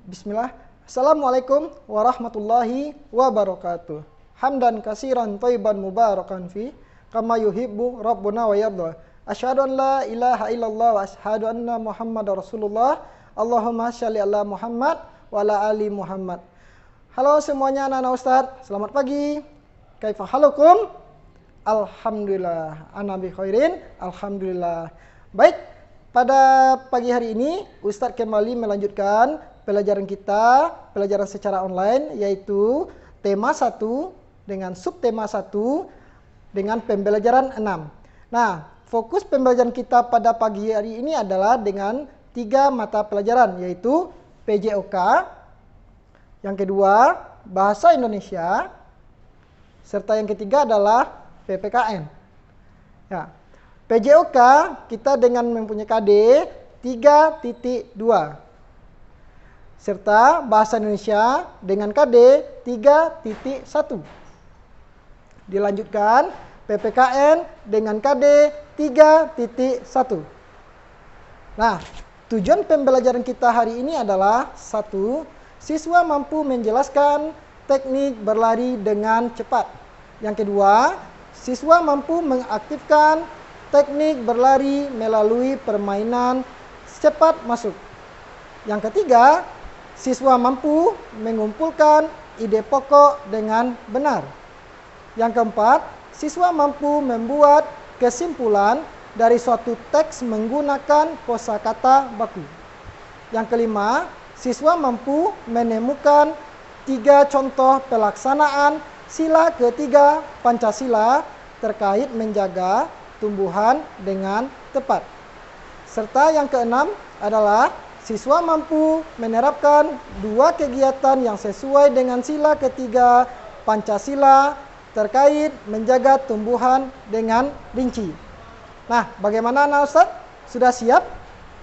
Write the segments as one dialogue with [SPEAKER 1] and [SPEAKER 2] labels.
[SPEAKER 1] Bismillah. Assalamualaikum warahmatullahi wabarakatuh. Hamdan kasiran thayyiban mubarakan fi kama yuhibbu rabbuna wa yarda. Asyhadu an la ilaha illallah wa asyhadu anna Muhammadar Rasulullah. Allahumma shalli ala Muhammad wa ala ali Muhammad. Halo semuanya anak-anak Ustaz, selamat pagi. Kaifa halukum? Alhamdulillah, ana bi khairin. Alhamdulillah. Baik, pada pagi hari ini Ustaz kembali melanjutkan pelajaran kita, pelajaran secara online, yaitu tema 1 dengan subtema 1 dengan pembelajaran 6. Nah, fokus pembelajaran kita pada pagi hari ini adalah dengan 3 mata pelajaran, yaitu PJOK, yang kedua Bahasa Indonesia, serta yang ketiga adalah PPKN. Ya. PJOK kita dengan mempunyai KD 3.2. serta Bahasa Indonesia dengan KD 3.1. Dilanjutkan PPKN dengan KD 3.1. Nah, tujuan pembelajaran kita hari ini adalah 1. Siswa mampu menjelaskan teknik berlari dengan cepat. Yang kedua, siswa mampu mengaktifkan teknik berlari melalui permainan cepat masuk. Yang ketiga, siswa mampu mengumpulkan ide pokok dengan benar. Yang keempat, siswa mampu membuat kesimpulan dari suatu teks menggunakan kosakata baku. Yang kelima, siswa mampu menemukan 3 contoh pelaksanaan sila ketiga Pancasila terkait menjaga tumbuhan dengan tepat. Serta yang keenam adalah siswa mampu menerapkan 2 kegiatan yang sesuai dengan sila ketiga Pancasila terkait menjaga tumbuhan dengan rinci. Nah, bagaimana anak Ustaz? Sudah siap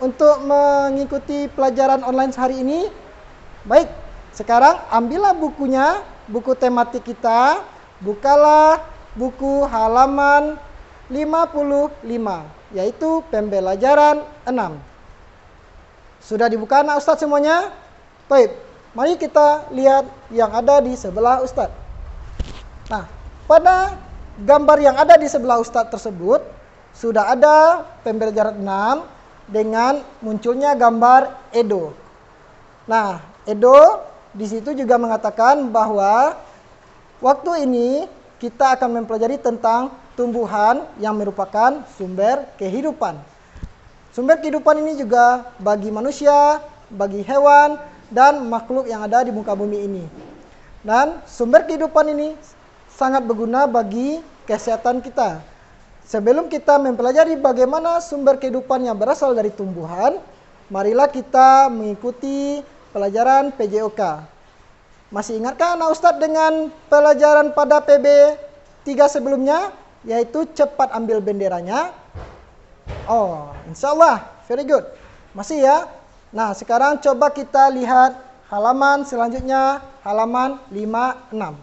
[SPEAKER 1] untuk mengikuti pelajaran online hari ini? Baik, sekarang ambillah bukunya, buku tematik kita, bukalah buku halaman 55, yaitu pembelajaran 6. Sudah dibuka anak Ustadz semuanya? Baik, mari kita lihat yang ada di sebelah Ustadz. Nah, pada gambar yang ada di sebelah Ustadz tersebut, sudah ada pembelajaran 6 dengan munculnya gambar Edo. Nah, Edo di situ juga mengatakan bahwa waktu ini kita akan mempelajari tentang tumbuhan yang merupakan sumber kehidupan. Sumber kehidupan ini juga bagi manusia, bagi hewan, dan makhluk yang ada di muka bumi ini. Dan sumber kehidupan ini sangat berguna bagi kesehatan kita. Sebelum kita mempelajari bagaimana sumber kehidupan yang berasal dari tumbuhan, marilah kita mengikuti pelajaran PJOK. Masih ingatkah anak Ustadz dengan pelajaran pada PB 3 sebelumnya, yaitu cepat ambil benderanya? Oh, insya Allah, very good. Masih ya? Nah, sekarang coba kita lihat halaman selanjutnya, halaman 56.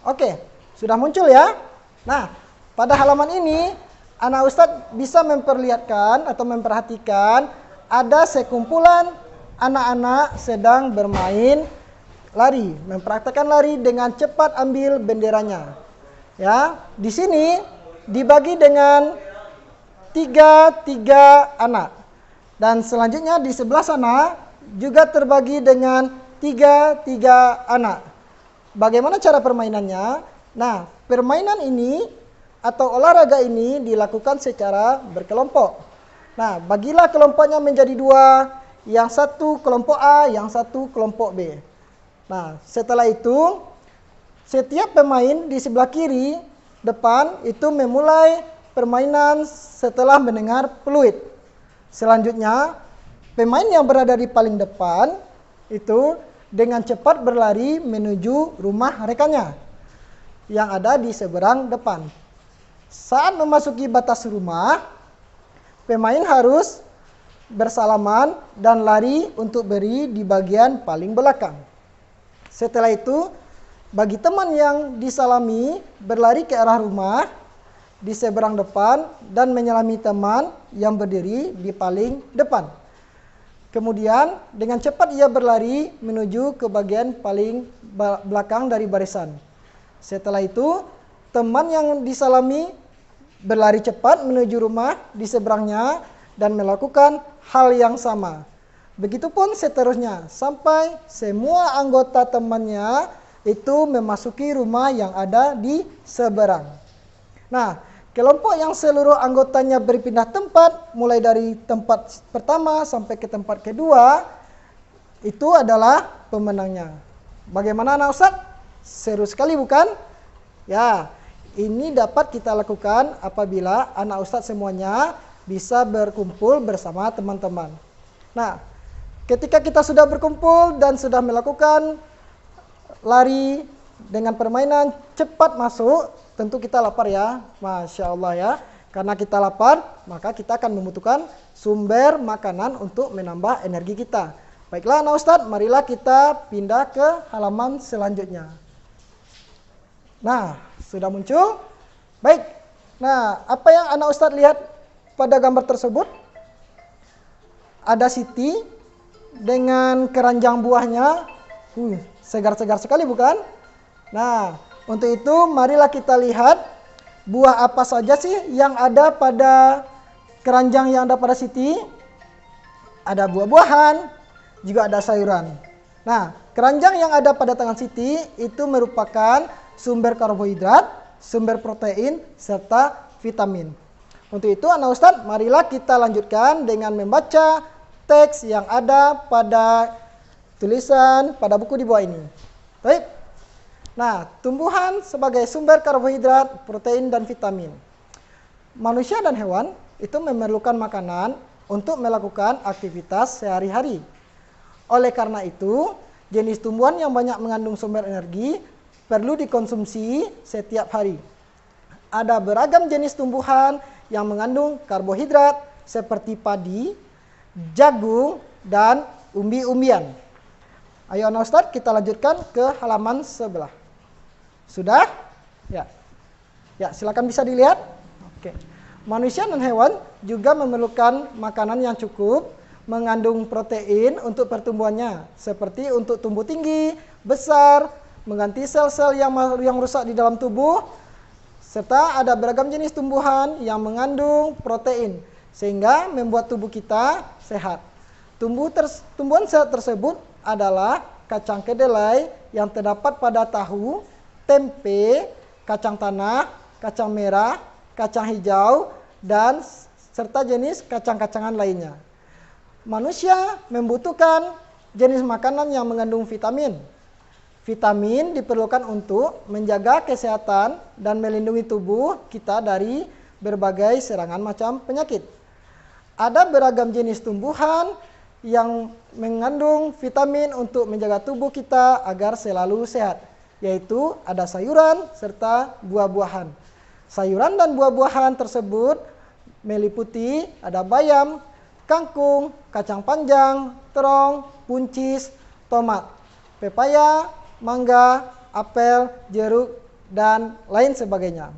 [SPEAKER 1] Oke, sudah muncul ya? Nah, pada halaman ini, anak Ustadz bisa memperlihatkan atau memperhatikan ada sekumpulan anak-anak sedang bermain lari, mempraktekkan lari dengan cepat ambil benderanya. Ya, di sini dibagi dengan 3 anak. Dan selanjutnya di sebelah sana juga terbagi dengan 3 anak. Bagaimana cara permainannya? Nah, permainan ini atau olahraga ini dilakukan secara berkelompok. Nah, bagilah kelompoknya menjadi 2, yang satu kelompok A, yang satu kelompok B. Nah, setelah itu setiap pemain di sebelah kiri depan itu memulai permainan setelah mendengar peluit. Selanjutnya, pemain yang berada di paling depan itu dengan cepat berlari menuju rumah rekannya yang ada di seberang depan. Saat memasuki batas rumah, pemain harus bersalaman dan lari untuk beri di bagian paling belakang. Setelah itu, bagi teman yang disalami berlari ke arah rumah di seberang depan dan menyalami teman yang berdiri di paling depan. Kemudian dengan cepat ia berlari menuju ke bagian paling belakang dari barisan. Setelah itu, teman yang disalami berlari cepat menuju rumah di seberangnya dan melakukan hal yang sama. Begitupun seterusnya sampai semua anggota temannya itu memasuki rumah yang ada di seberang. Nah, kelompok yang seluruh anggotanya berpindah tempat, mulai dari tempat pertama sampai ke tempat kedua, itu adalah pemenangnya. Bagaimana anak Ustadz? Seru sekali bukan? Ya, ini dapat kita lakukan apabila anak Ustadz semuanya bisa berkumpul bersama teman-teman. Nah, ketika kita sudah berkumpul dan sudah melakukan lari dengan permainan cepat masuk, tentu kita lapar ya, Masya Allah ya. Karena kita lapar, maka kita akan membutuhkan sumber makanan untuk menambah energi kita. Baiklah anak Ustadz, marilah kita pindah ke halaman selanjutnya. Nah, sudah muncul? Baik. Nah, apa yang anak Ustadz lihat pada gambar tersebut? Ada Siti dengan keranjang buahnya. Segar-segar sekali bukan? Nah, untuk itu marilah kita lihat buah apa saja sih yang ada pada keranjang yang ada pada Siti. Ada buah-buahan, juga ada sayuran. Nah, keranjang yang ada pada tangan Siti itu merupakan sumber karbohidrat, sumber protein, serta vitamin. Untuk itu anak Ustadz, marilah kita lanjutkan dengan membaca teks yang ada pada tulisan pada buku di bawah ini. Baik. Nah, tumbuhan sebagai sumber karbohidrat, protein, dan vitamin. Manusia dan hewan itu memerlukan makanan untuk melakukan aktivitas sehari-hari. Oleh karena itu, jenis tumbuhan yang banyak mengandung sumber energi perlu dikonsumsi setiap hari. Ada beragam jenis tumbuhan yang mengandung karbohidrat seperti padi, jagung, dan umbi-umbian. Ayo anak Ustadz, kita lanjutkan ke halaman sebelah. Sudah? Ya. Ya, silakan bisa dilihat. Oke. Manusia dan hewan juga memerlukan makanan yang cukup mengandung protein untuk pertumbuhannya, seperti untuk tumbuh tinggi, besar, mengganti sel-sel yang rusak di dalam tubuh, serta ada beragam jenis tumbuhan yang mengandung protein, sehingga membuat tubuh kita sehat. Tumbuhan sehat tersebut adalah kacang kedelai yang terdapat pada tahu, tempe, kacang tanah, kacang merah, kacang hijau, dan serta jenis kacang-kacangan lainnya. Manusia membutuhkan jenis makanan yang mengandung vitamin. Vitamin diperlukan untuk menjaga kesehatan dan melindungi tubuh kita dari berbagai serangan macam penyakit. Ada beragam jenis tumbuhan yang mengandung vitamin untuk menjaga tubuh kita agar selalu sehat, yaitu ada sayuran serta buah-buahan. Sayuran dan buah-buahan tersebut meliputi ada bayam, kangkung, kacang panjang, terong, buncis, tomat, pepaya, mangga, apel, jeruk, dan lain sebagainya.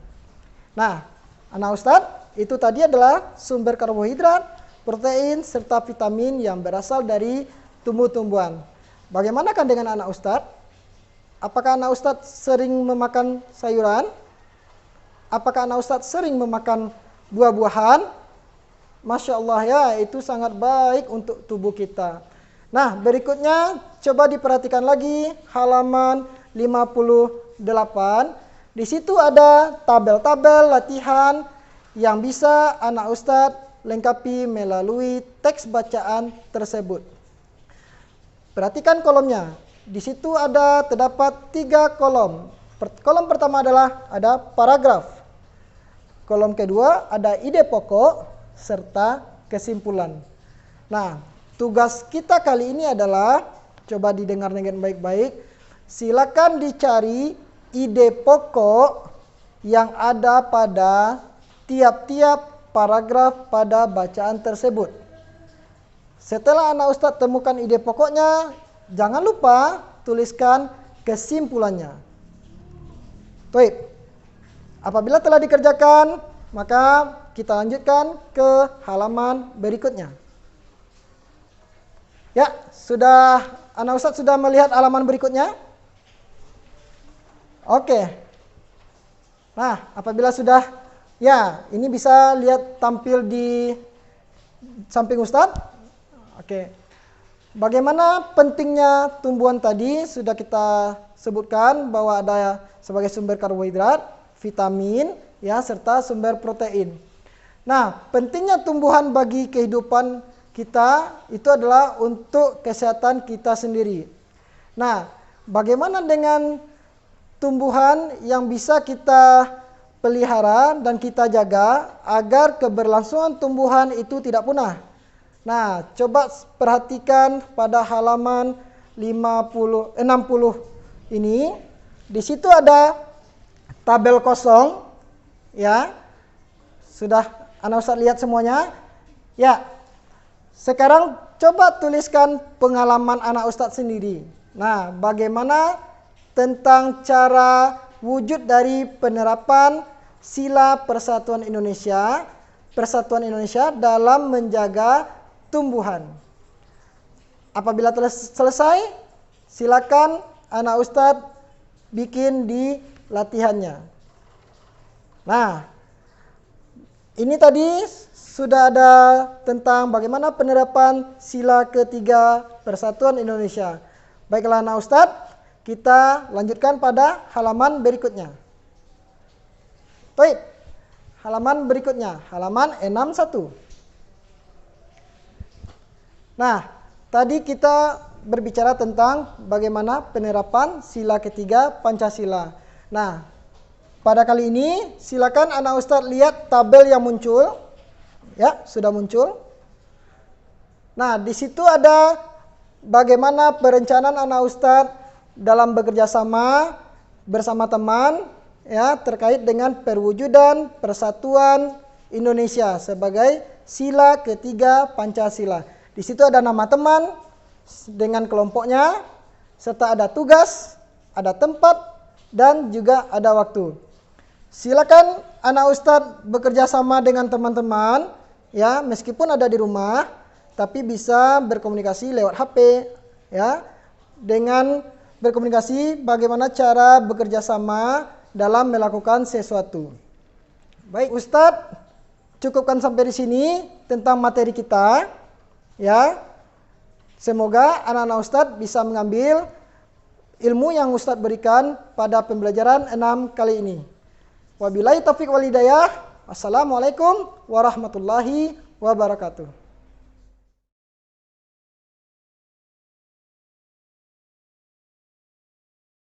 [SPEAKER 1] Nah, anak Ustadz, itu tadi adalah sumber karbohidrat, protein, serta vitamin yang berasal dari tumbuh-tumbuhan. Bagaimanakah dengan anak Ustadz? Apakah anak Ustadz sering memakan sayuran? Apakah anak Ustadz sering memakan buah-buahan? Masya Allah ya, itu sangat baik untuk tubuh kita. Nah, berikutnya coba diperhatikan lagi halaman 58. Di situ ada tabel-tabel latihan yang bisa anak Ustadz lengkapi melalui teks bacaan tersebut. Perhatikan kolomnya. Di situ terdapat 3 kolom. Kolom pertama adalah ada paragraf. Kolom kedua ada ide pokok serta kesimpulan. Nah, tugas kita kali ini adalah, coba didengar dengan baik-baik, silakan dicari ide pokok yang ada pada tiap-tiap paragraf pada bacaan tersebut. Setelah anak Ustadz temukan ide pokoknya, jangan lupa tuliskan kesimpulannya. Baik. Apabila telah dikerjakan, maka kita lanjutkan ke halaman berikutnya. Ya, sudah anak Ustadz sudah melihat halaman berikutnya? Oke. Nah, apabila sudah, ya, ini bisa lihat tampil di samping Ustadz. Oke. Bagaimana pentingnya tumbuhan tadi sudah kita sebutkan bahwa ada sebagai sumber karbohidrat, vitamin, ya, serta sumber protein. Nah, pentingnya tumbuhan bagi kehidupan kita itu adalah untuk kesehatan kita sendiri. Nah, bagaimana dengan tumbuhan yang bisa kita pelihara dan kita jaga agar keberlangsungan tumbuhan itu tidak punah? Nah, coba perhatikan pada halaman 60 ini. Di situ ada tabel kosong, ya. Sudah anak Ustadz lihat semuanya? Ya. Sekarang coba tuliskan pengalaman anak Ustadz sendiri. Nah, bagaimana tentang cara wujud dari penerapan sila Persatuan Indonesia dalam menjaga tumbuhan. Apabila telah selesai, silakan anak Ustadz bikin di latihannya. Nah, ini tadi sudah ada tentang bagaimana penerapan sila ketiga Persatuan Indonesia. Baiklah anak Ustadz, kita lanjutkan pada halaman berikutnya. Baik, halaman berikutnya, halaman 61. Nah, tadi kita berbicara tentang bagaimana penerapan sila ketiga Pancasila. Nah, pada kali ini silakan anak Ustadz lihat tabel yang muncul. Ya, sudah muncul. Nah, di situ ada bagaimana perencanaan anak Ustadz dalam bekerja sama bersama teman, ya, terkait dengan perwujudan Persatuan Indonesia sebagai sila ketiga Pancasila. Di situ ada nama teman dengan kelompoknya, serta ada tugas, ada tempat, dan juga ada waktu. Silakan anak Ustadz bekerja sama dengan teman-teman, ya, meskipun ada di rumah, tapi bisa berkomunikasi lewat HP, ya, dengan berkomunikasi bagaimana cara bekerja sama dalam melakukan sesuatu. Baik, Ustadz, cukupkan sampai di sini tentang materi kita, ya. Semoga anak-anak Ustadz bisa mengambil ilmu yang Ustadz berikan pada pembelajaran 6 kali ini. Wabillahi taufiq wal hidayah. Wassalamualaikum warahmatullahi wabarakatuh.